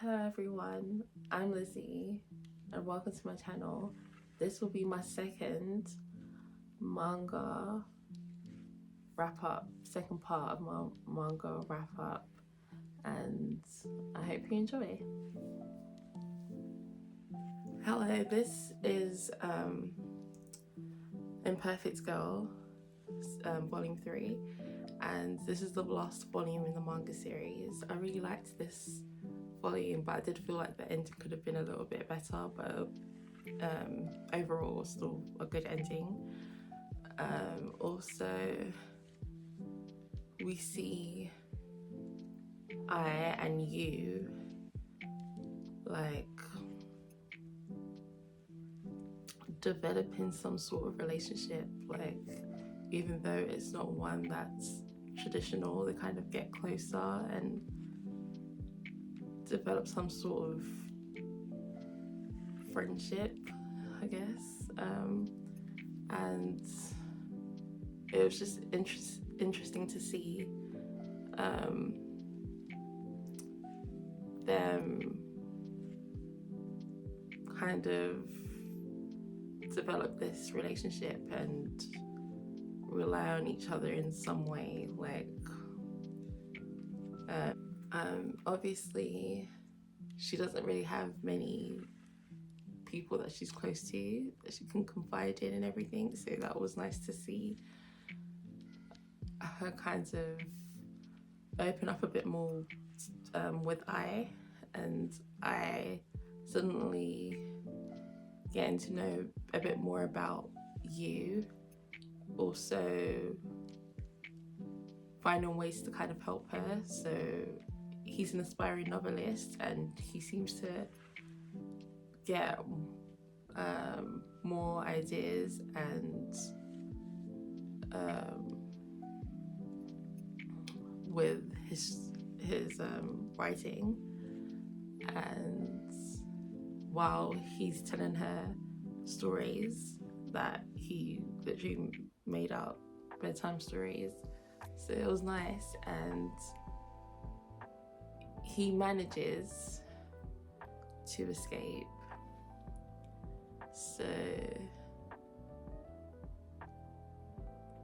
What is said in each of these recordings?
Hello everyone, I'm Lizzie and welcome to my channel. This will be my second manga wrap up, second part of my manga wrap up, and I hope you enjoy. Hello, this is Imperfect Girl volume 3, and this is the last volume in the manga series. I really liked this volume, but I did feel like the ending could have been a little bit better, but overall still a good ending. Also, we see I and you like developing some sort of relationship, like even though it's not one that's traditional, they kind of get closer and develop some sort of friendship, I guess. And it was just interesting to see them kind of develop this relationship and rely on each other in some way. Like, obviously, she doesn't really have many people that she's close to that she can confide in and everything, so that was nice to see her kind of open up a bit more with and I suddenly getting to know a bit more about you, also finding ways to kind of help her. So he's an aspiring novelist and he seems to get more ideas and with his writing, and while he's telling her stories that he literally made up, bedtime stories, so it was nice. And he manages to escape, so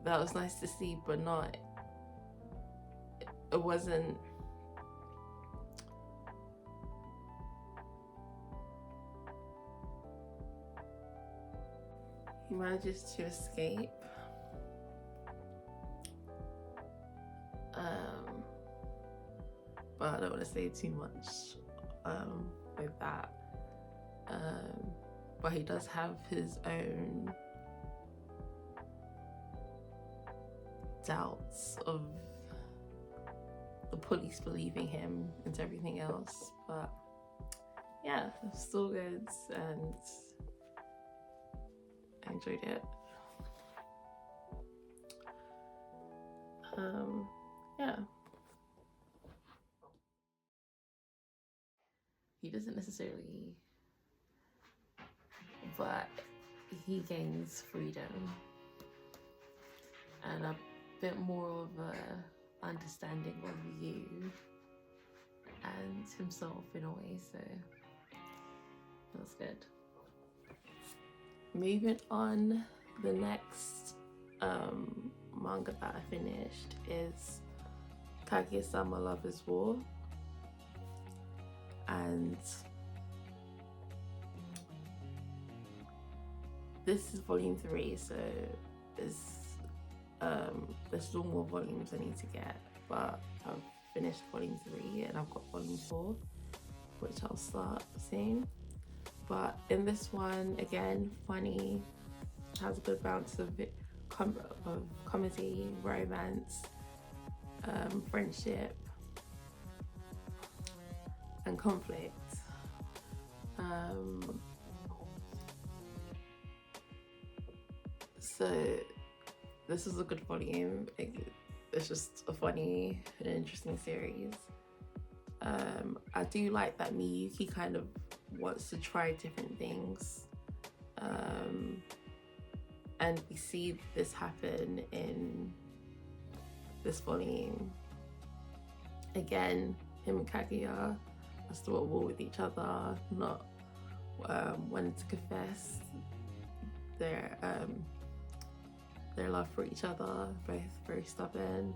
that was nice to see, but not, it wasn't he manages to escape, but I don't want to say too much with that, but he does have his own doubts of the police believing him and everything else. But yeah, it's still good and I enjoyed it. Yeah, he doesn't necessarily, but he gains freedom and a bit more of a understanding of you and himself in a way, so that's good. Moving on, the next manga that I finished is Kaguya-sama Lover's War, and this is volume 3, so there's still more volumes I need to get, but I've finished volume 3 and I've got volume 4, which I'll start soon. But in this one, again, funny, has a good balance of comedy, romance, friendship, and conflict. So this is a good volume. It's just a funny and interesting series. I do like that Miyuki kind of wants to try different things, and we see this happen in this volume. Again, him and Kaguya still at war with each other, not wanting to confess their love for each other, both very stubborn.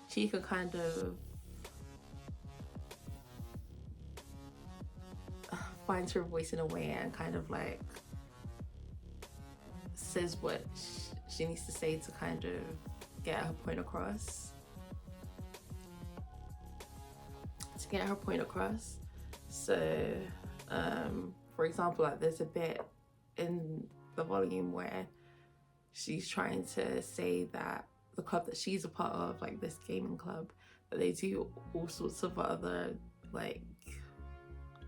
Chika kind of finds her voice in a way and kind of like says what she needs to say to kind of get her point across. So, for example, like there's a bit in the volume where she's trying to say that the club that she's a part of, like this gaming club, that they do all sorts of other, like,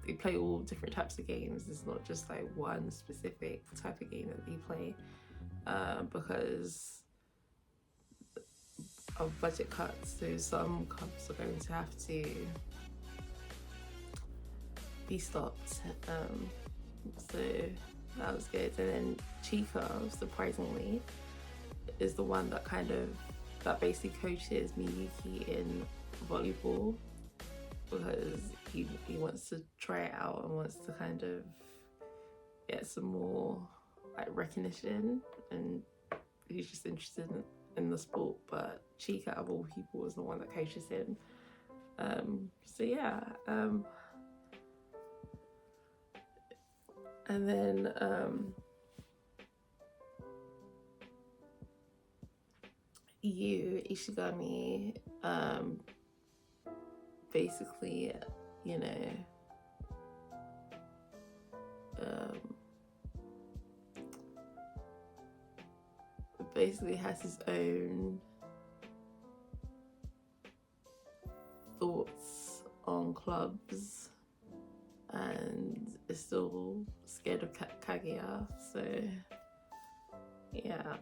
they play all different types of games. It's not just like one specific type of game that they play, because of budget cuts. So some clubs are going to have to be stopped. So that was good. And then Chika, surprisingly, is the one that basically coaches Miyuki in volleyball, because he wants to try it out and wants to kind of get some more like recognition, and he's just interested in the sport. But Chika, of all people, is the one that coaches him. So yeah. And then Ishigami, basically, you know, basically has his own thoughts on clubs and is still scared of Kaguya. So yeah.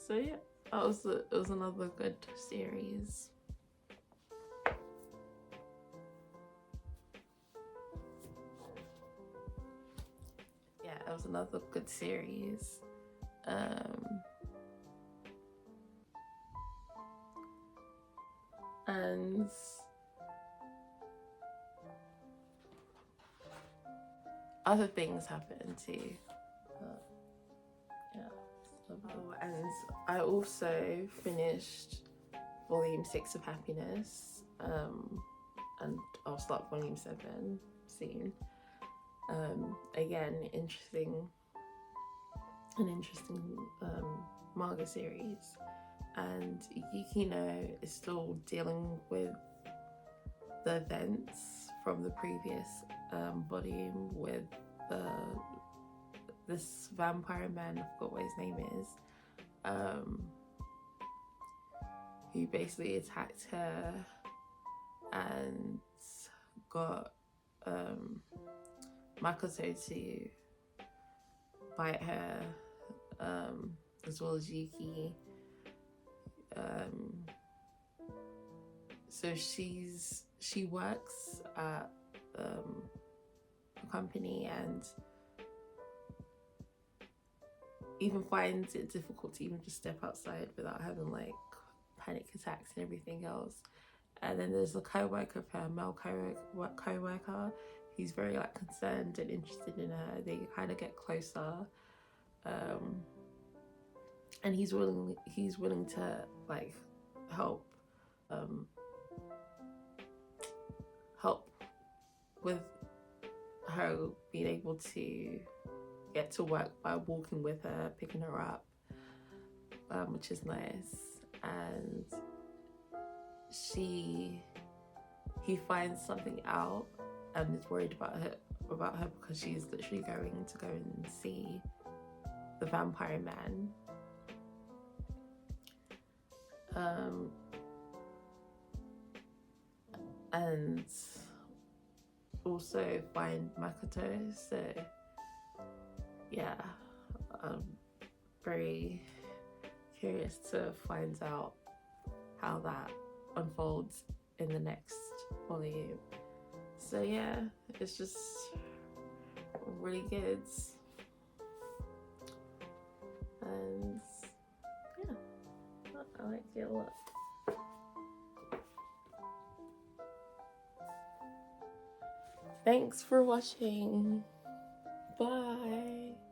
So yeah, it was another good series. Yeah, it was another good series. And other things happened too. Yeah. Oh, and I also finished volume 6 of Happiness, and I'll start volume 7 soon. Again, an interesting manga series, and Yukino is still dealing with the events from the previous volume with this vampire man, I forgot what his name is, who basically attacked her and got Makoto to bite her, as well as Yuki. So she works at a company and even finds it difficult to even just step outside without having like panic attacks and everything else. And then there's a co-worker of her, male co-worker, who's very like concerned and interested in her. They kind of get closer, and he's willing to like help with her being able to get to work by walking with her, picking her up, which is nice. And he finds something out and is worried about her because she's literally going to go and see the vampire man. And also find Makoto. So yeah, I'm very curious to find out how that unfolds in the next volume. So yeah, it's just really good. And yeah, I like it a lot. Thanks for watching. Bye.